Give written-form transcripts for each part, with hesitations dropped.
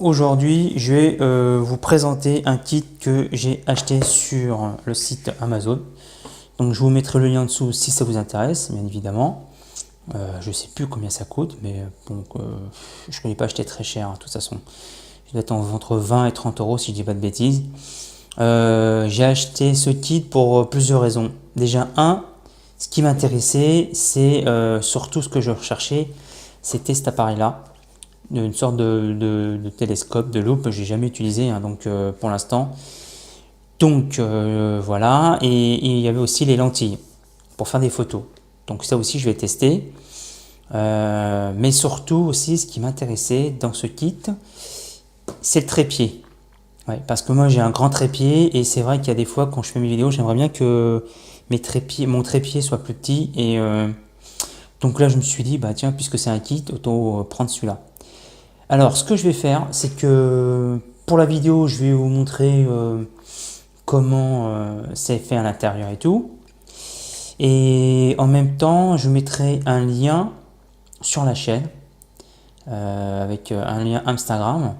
Aujourd'hui, je vais vous présenter un kit que j'ai acheté sur le site Amazon. Donc je vous mettrai le lien en dessous si ça vous intéresse, bien évidemment. Je ne sais plus combien ça coûte, mais bon, je ne l'ai pas acheté très cher, de toute façon. Je dois être entre 20 et 30 euros si je dis pas de bêtises. J'ai acheté ce kit pour plusieurs raisons. Déjà, ce qui m'intéressait, c'est surtout ce que je recherchais, c'était cet appareil-là. Une sorte de télescope, de loupe, j'ai jamais utilisé, hein, donc pour l'instant. Donc voilà, et il y avait aussi les lentilles pour faire des photos. Donc ça aussi je vais tester. Mais surtout aussi ce qui m'intéressait dans ce kit, c'est le trépied. Ouais, parce que moi j'ai un grand trépied et c'est vrai qu'il y a des fois quand je fais mes vidéos, j'aimerais bien que mon trépied soit plus petit. Et donc là je me suis dit, bah tiens, puisque c'est un kit, autant prendre celui-là. Alors, ce que je vais faire, c'est que pour la vidéo, je vais vous montrer comment c'est fait à l'intérieur et tout. Et en même temps, je mettrai un lien sur la chaîne avec un lien Instagram.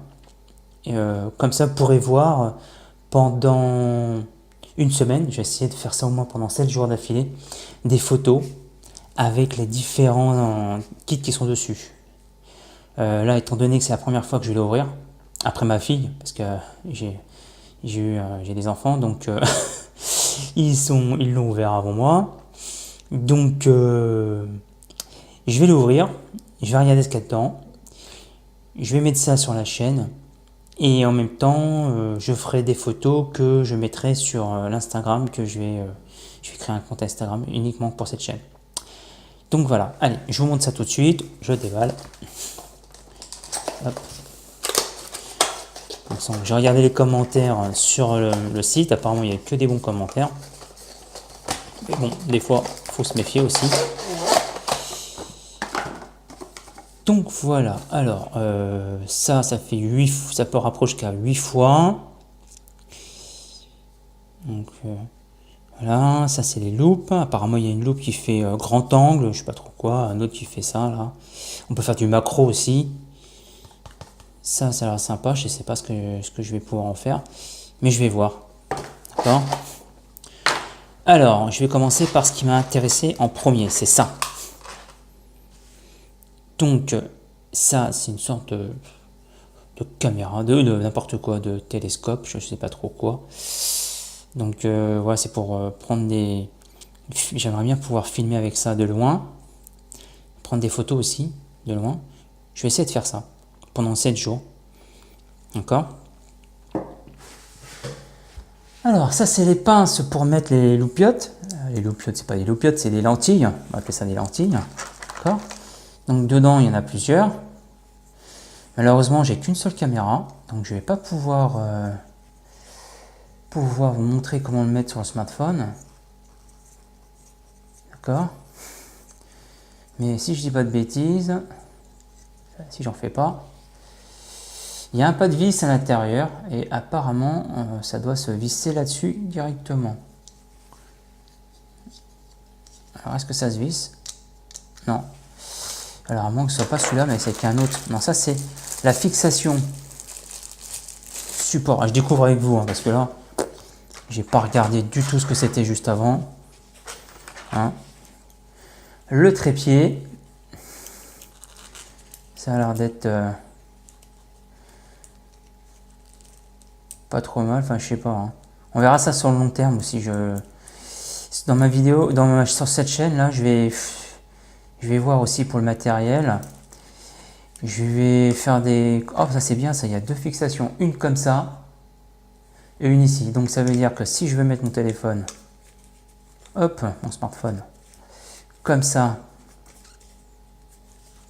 Et, comme ça, vous pourrez voir pendant une semaine, j'ai essayé de faire ça au moins pendant 7 jours d'affilée, des photos avec les différents kits qui sont dessus. Là, étant donné que c'est la première fois que je vais l'ouvrir, après ma fille, parce que j'ai des enfants, donc ils l'ont ouvert avant moi. Donc, je vais l'ouvrir, je vais regarder ce qu'il y a dedans, je vais mettre ça sur la chaîne, et en même temps, je ferai des photos que je mettrai sur l'Instagram, je vais créer un compte Instagram uniquement pour cette chaîne. Donc voilà, allez, je vous montre ça tout de suite, je déballe. Hop. J'ai regardé les commentaires sur le site, apparemment il n'y a que des bons commentaires. Mais bon, des fois, il faut se méfier aussi. Donc voilà, alors ça fait 8, ça peut rapprocher qu'à 8 fois. Donc voilà, ça c'est les loupes. Apparemment il y a une loupe qui fait grand angle, je sais pas trop quoi, un autre qui fait ça là. On peut faire du macro aussi. Ça a l'air sympa, je sais pas ce que je vais pouvoir en faire, mais je vais voir. D'accord ? Alors, je vais commencer par ce qui m'a intéressé en premier, c'est ça. Donc, ça, c'est une sorte de caméra, de n'importe quoi, de télescope, je ne sais pas trop quoi. Donc, voilà, c'est pour prendre des... J'aimerais bien pouvoir filmer avec ça de loin, prendre des photos aussi, de loin. Je vais essayer de faire ça pendant 7 jours. D'accord ? Alors, ça, c'est les pinces pour mettre les loupiottes. Les loupiottes, c'est pas des loupiottes, c'est des lentilles. On va appeler ça des lentilles. D'accord ? Donc, dedans, il y en a plusieurs. Malheureusement, j'ai qu'une seule caméra. Donc, je vais pas pouvoir vous montrer comment le mettre sur le smartphone. D'accord ? Mais si je dis pas de bêtises, si j'en fais pas, il y a un pas de vis à l'intérieur et apparemment, ça doit se visser là-dessus directement. Alors, est-ce que ça se visse? Non. Alors, à moins que ce soit pas celui-là, mais c'est qu'un autre. Non, ça, c'est la fixation support. Ah, je découvre avec vous, hein, parce que là, j'ai pas regardé du tout ce que c'était juste avant. Hein. Le trépied. Ça a l'air d'être pas trop mal. Enfin, je sais pas. Hein. On verra ça sur le long terme aussi. Dans ma vidéo, sur cette chaîne là, je vais voir aussi pour le matériel. Je vais faire des... Oh, ça c'est bien, ça, il y a deux fixations. Une comme ça et une ici. Donc ça veut dire que si je veux mettre mon téléphone, hop, mon smartphone, comme ça,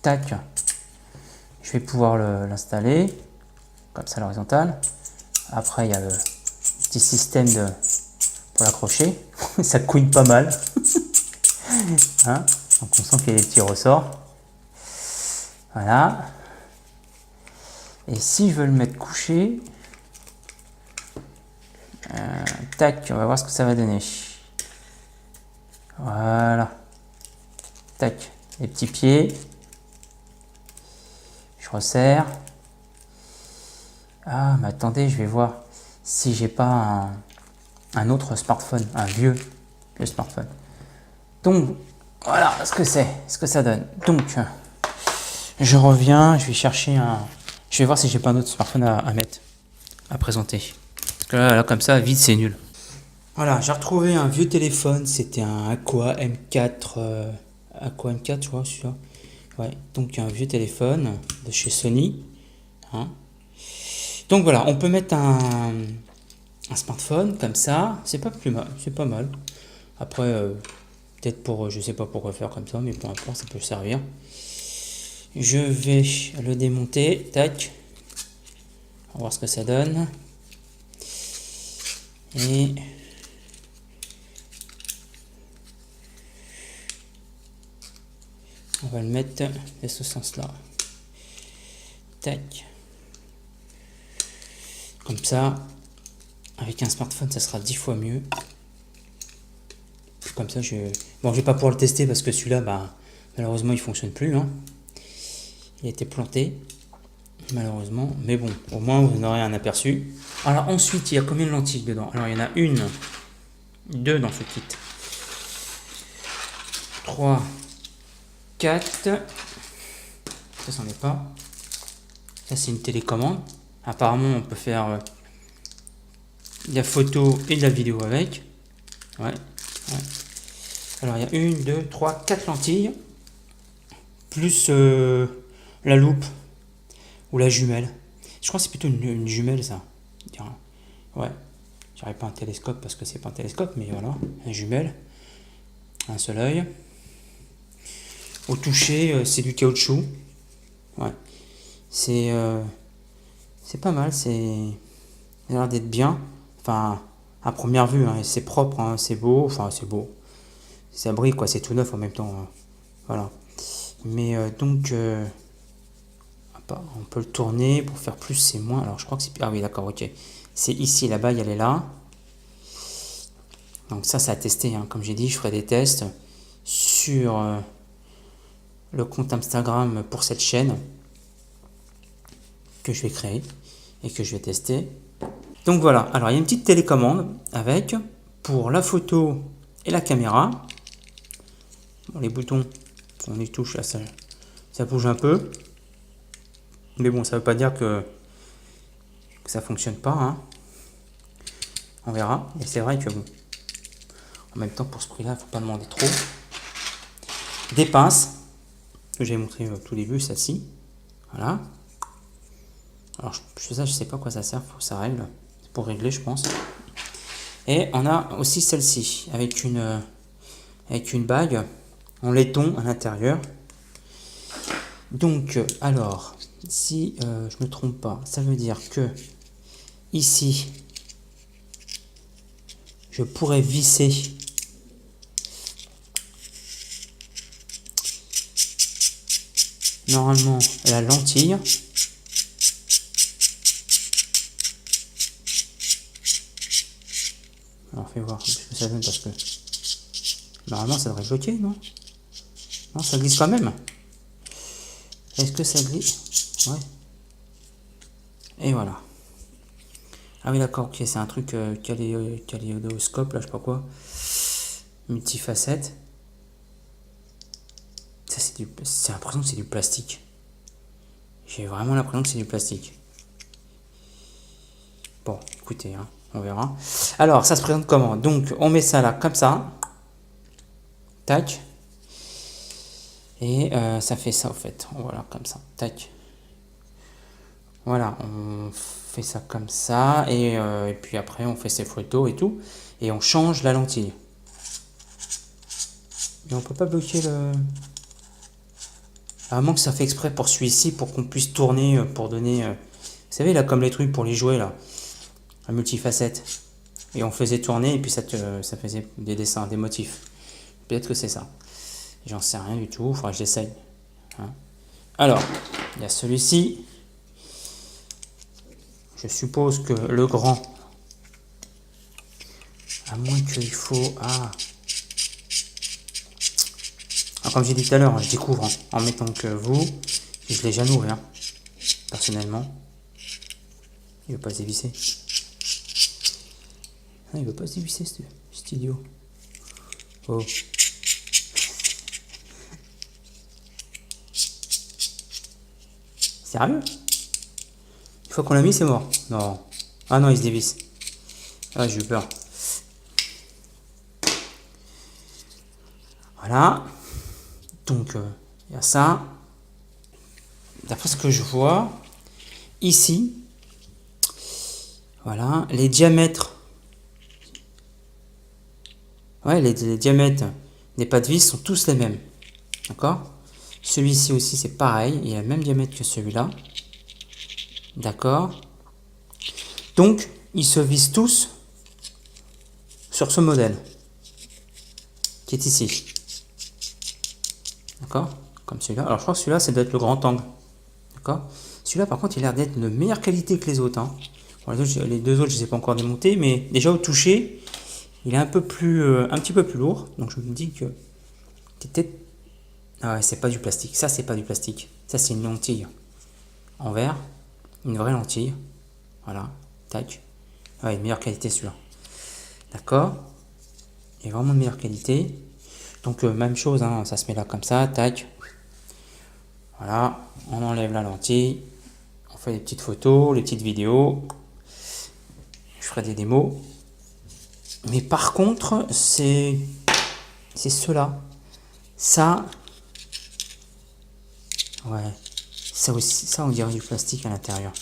tac, je vais pouvoir l'installer, comme ça à l'horizontale. Après, il y a le petit système pour l'accrocher. Ça couine pas mal. Hein, donc on sent qu'il y a des petits ressorts. Voilà. Et si je veux le mettre couché, tac, on va voir ce que ça va donner. Voilà. Tac, les petits pieds. Je resserre. Ah, mais attendez, je vais voir si j'ai pas un autre smartphone, un vieux smartphone. Donc, voilà ce que ça donne. Donc, je reviens, je vais chercher je vais voir si j'ai pas un autre smartphone à mettre, à présenter. Parce que là, comme ça, vite, c'est nul. Voilà, j'ai retrouvé un vieux téléphone, c'était un Aqua M4, Aqua M4, je crois, celui-là. Ouais, donc un vieux téléphone de chez Sony. Hein. Donc voilà, on peut mettre un smartphone comme ça, c'est pas plus mal, c'est pas mal. Après, peut-être pour, je sais pas pourquoi faire comme ça, mais peu importe, ça peut servir. Je vais le démonter, tac. On va voir ce que ça donne. Et on va le mettre de ce sens-là. Tac. Comme ça, avec un smartphone, ça sera 10 fois mieux. Comme ça, bon, je vais pas pouvoir le tester parce que celui-là, bah, malheureusement, il fonctionne plus. Hein. Il a été planté, malheureusement. Mais bon, au moins, vous en aurez un aperçu. Alors ensuite, il y a combien de lentilles dedans? Alors, il y en a une, deux dans ce kit. 3, 4. Ça, c'en est pas. Ça, c'est une télécommande. Apparemment, on peut faire de la photo et de la vidéo avec. Ouais. Alors, il y a une, deux, trois, 4 lentilles. Plus la loupe ou la jumelle. Je crois que c'est plutôt une jumelle, ça. Ouais. Je dirais pas un télescope parce que c'est pas un télescope, mais voilà. Une jumelle. Un seul œil. Au toucher, c'est du caoutchouc. Ouais. C'est pas mal, ça a l'air d'être bien. Enfin, à première vue, hein, c'est propre, hein, c'est beau. Enfin, c'est beau. Ça brille, quoi, c'est tout neuf en même temps. Hein. Voilà. Mais donc, on peut le tourner pour faire plus, c'est moins. Alors, je crois que c'est. Ah oui, d'accord, ok. C'est ici, la bague, elle est là. Donc, ça à tester. Hein. Comme j'ai dit, je ferai des tests sur le compte Instagram pour cette chaîne que je vais créer et que je vais tester. Donc voilà, alors il y a une petite télécommande avec pour la photo et la caméra. Bon, les boutons, on les touche là, ça bouge un peu. Mais bon, ça ne veut pas dire que ça fonctionne pas. Hein. On verra. Et c'est vrai que bon, en même temps, pour ce prix-là, il ne faut pas demander trop. Des pinces, que j'ai montré au tout début, celle-ci. Voilà. Alors, je sais pas à quoi ça sert, faut que ça règle. C'est pour régler, je pense. Et on a aussi celle-ci, avec une bague en laiton à l'intérieur. Donc, alors, si je me trompe pas, ça veut dire que ici, je pourrais visser normalement la lentille. Alors, fais voir ce que ça donne parce que normalement ça devrait bloquer, non? Non, ça glisse quand même. Est-ce que ça glisse? Ouais. Et voilà. Ah oui, d'accord, ok, c'est un truc kaléidoscope, là, je sais pas quoi. Multifacette. Ça, c'est l'impression que c'est du plastique. J'ai vraiment l'impression que c'est du plastique. Bon, écoutez, hein, on verra. Alors, ça se présente comment? Donc, on met ça là, comme ça. Tac. Et ça fait ça, au fait. Voilà, comme ça. Tac. Voilà, on fait ça comme ça. Et puis après, on fait ses photos et tout. Et on change la lentille. Et on peut pas bloquer le... À moins que ça fait exprès pour celui-ci, pour qu'on puisse tourner, pour donner... Vous savez, là, comme les trucs pour les jouets, là. À multifacette. Et on faisait tourner, et puis ça faisait des dessins, des motifs. Peut-être que c'est ça. J'en sais rien du tout, il faudra que j'essaye. Hein. Alors, il y a celui-ci. Je suppose que le grand... À moins qu'il faut... Ah... Alors, comme j'ai dit tout à l'heure, je découvre en mettant que vous, je ne l'ai jamais ouvert, personnellement. Il veut pas se dévisser. Ah, il veut pas se dévisser, cet idiot. Oh. Sérieux? Une fois qu'on l'a mis, c'est mort. Non. Ah non, il se dévisse. Ah, j'ai eu peur. Voilà. Donc, il y a ça. D'après ce que je vois, ici, voilà, les diamètres. Ouais, les diamètres des pas de vis sont tous les mêmes. D'accord? Celui-ci aussi, c'est pareil. Il a le même diamètre que celui-là. D'accord? Donc, ils se visent tous sur ce modèle qui est ici. D'accord? Comme celui-là. Alors, je crois que celui-là, ça doit être le grand angle. D'accord? Celui-là, par contre, il a l'air d'être de meilleure qualité que les autres. Hein. Bon, les deux autres, je ne les ai pas encore démontés, mais déjà au toucher, il est un petit peu plus lourd. Donc, je me dis que peut-être... Ah ouais, c'est pas du plastique. Ça, c'est pas du plastique. Ça, c'est une lentille en verre. Une vraie lentille. Voilà. Tac. Ouais, meilleure qualité celui-là. D'accord? Il est vraiment de meilleure qualité. Donc, même chose, hein, ça se met là comme ça. Tac. Voilà. On enlève la lentille. On fait des petites photos, les petites vidéos. Je ferai des démos. Mais par contre, c'est ceux-là. Ça, ouais. Ça aussi, ça on dirait du plastique à l'intérieur.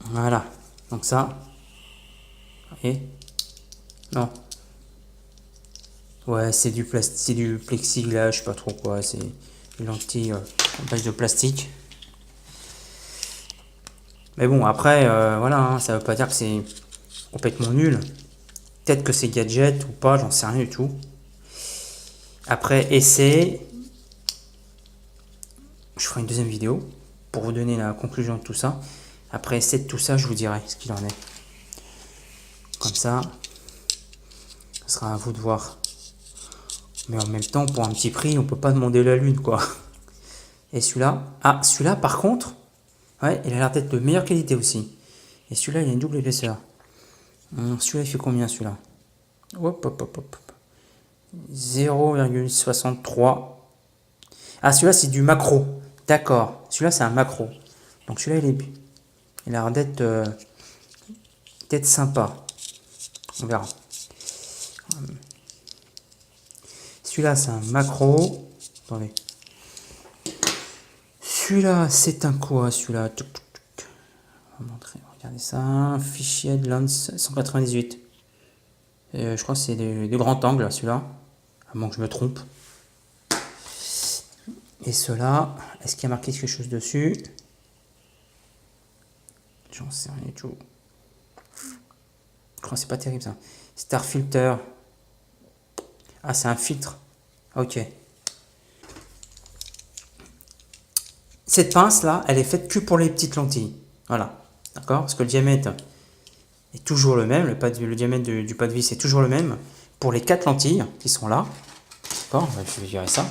Voilà. Donc ça. Et non. Ouais, c'est du plastique, c'est du plexiglas, je sais pas trop quoi. C'est une lentille en base de plastique. Mais bon, après, voilà, hein, ça veut pas dire que c'est complètement nul. Peut-être que c'est gadget ou pas, j'en sais rien du tout. Après, essai, je ferai une deuxième vidéo pour vous donner la conclusion de tout ça. Après essai de tout ça, je vous dirai ce qu'il en est. Comme ça, ce sera à vous de voir. Mais en même temps, pour un petit prix, on peut pas demander la lune, quoi. Et celui-là, ah, celui-là, par contre, ouais, il a l'air d'être de meilleure qualité aussi. Et celui-là, il a une double épaisseur. Celui-là, il fait combien, celui-là? Hop, hop, hop, hop. 0,63. Ah, celui-là, c'est du macro. D'accord. Celui-là, c'est un macro. Donc, celui-là, il a l'air d'être sympa. On verra. Celui-là, c'est un macro. Attendez. Celui-là, c'est un quoi, celui-là? On va montrer. Regardez ça. Fichier de Lens 198. Je crois que c'est de grand angle, celui-là. À moins que je me trompe. Et ceux-là, est-ce qu'il y a marqué quelque chose dessus? J'en sais rien du tout. Je crois que c'est pas terrible ça. Star Filter. Ah, c'est un filtre. Ok. Cette pince là, elle est faite que pour les petites lentilles. Voilà. D'accord? Parce que le diamètre est toujours le même. Le diamètre du pas de vis est toujours le même. Pour les 4 lentilles qui sont là. D'accord? Je vais virer ça.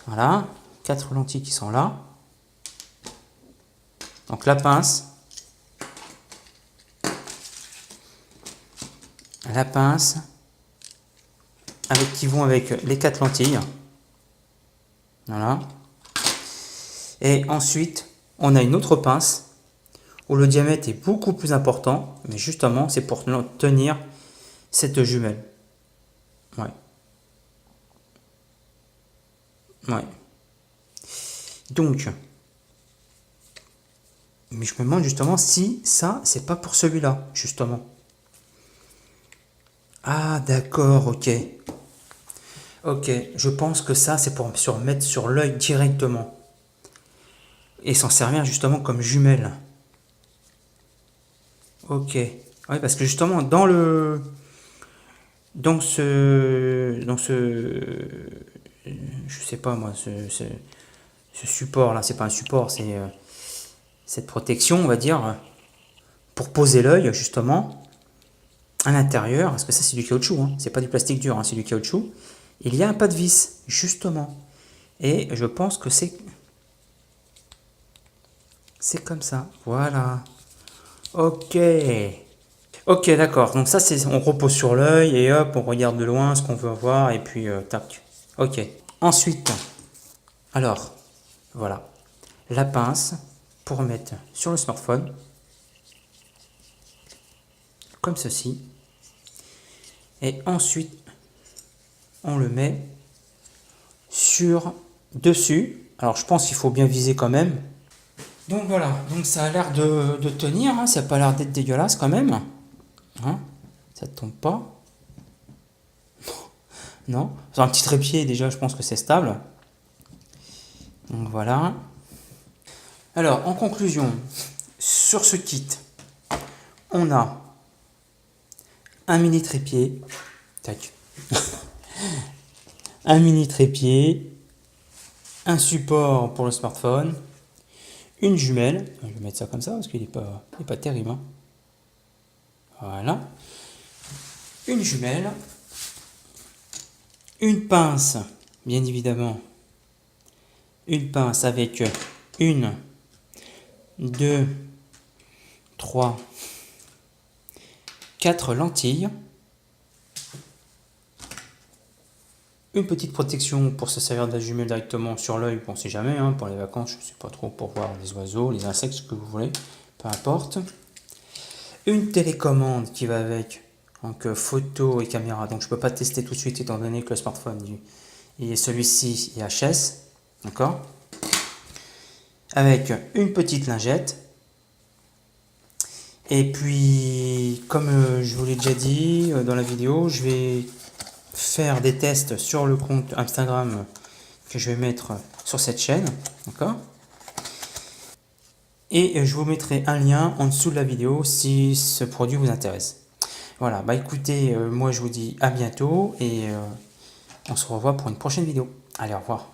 Voilà. 4 lentilles qui sont là. Donc la pince. La pince. Qui vont avec les 4 lentilles. Voilà. Et ensuite, on a une autre pince où le diamètre est beaucoup plus important, mais justement, c'est pour tenir cette jumelle. Ouais. Ouais. Donc, mais je me demande justement si ça, c'est pas pour celui-là, justement. Ah, d'accord, ok. Ok, je pense que ça, c'est pour se mettre sur l'œil directement. Et s'en servir justement comme jumelle. Ok. Oui, parce que justement, dans ce, je sais pas moi, ce support là, c'est pas un support, c'est cette protection, on va dire, pour poser l'œil justement à l'intérieur, parce que ça c'est du caoutchouc, hein, c'est pas du plastique dur, hein, c'est du caoutchouc. Il y a un pas de vis justement, et je pense que c'est C'est comme ça. Voilà. Ok. Ok, d'accord. Donc ça, c'est, on repose sur l'œil et hop, on regarde de loin ce qu'on veut voir et puis tac. Ok. Ensuite, alors, voilà, la pince pour mettre sur le smartphone, comme ceci. Et ensuite, on le met sur dessus. Alors, je pense qu'il faut bien viser quand même. Donc voilà, donc ça a l'air de tenir, hein. Ça n'a pas l'air d'être dégueulasse quand même. Hein, ça ne tombe pas. Non, sur un petit trépied déjà, je pense que c'est stable. Donc voilà. Alors, en conclusion, sur ce kit, on a un mini trépied. Tac. Un mini trépied. Un support pour le smartphone. Une jumelle. Je vais mettre ça comme ça parce qu'il n'est pas terrible. Hein. Voilà. Une jumelle. Une pince, bien évidemment. Une pince avec une, deux, trois, quatre lentilles. Une petite protection pour se servir de la jumelle directement sur l'œil, on ne sait jamais, hein, pour les vacances, je ne sais pas trop, pour voir les oiseaux, les insectes, ce que vous voulez, peu importe. Une télécommande qui va avec, donc photo et caméra, donc je ne peux pas tester tout de suite étant donné que le smartphone, et celui-ci est HS, d'accord. Avec une petite lingette. Et puis, comme je vous l'ai déjà dit dans la vidéo, je vais faire des tests sur le compte Instagram que je vais mettre sur cette chaîne, d'accord. Et je vous mettrai un lien en dessous de la vidéo si ce produit vous intéresse. Voilà, bah écoutez, moi je vous dis à bientôt et on se revoit pour une prochaine vidéo. Allez, au revoir.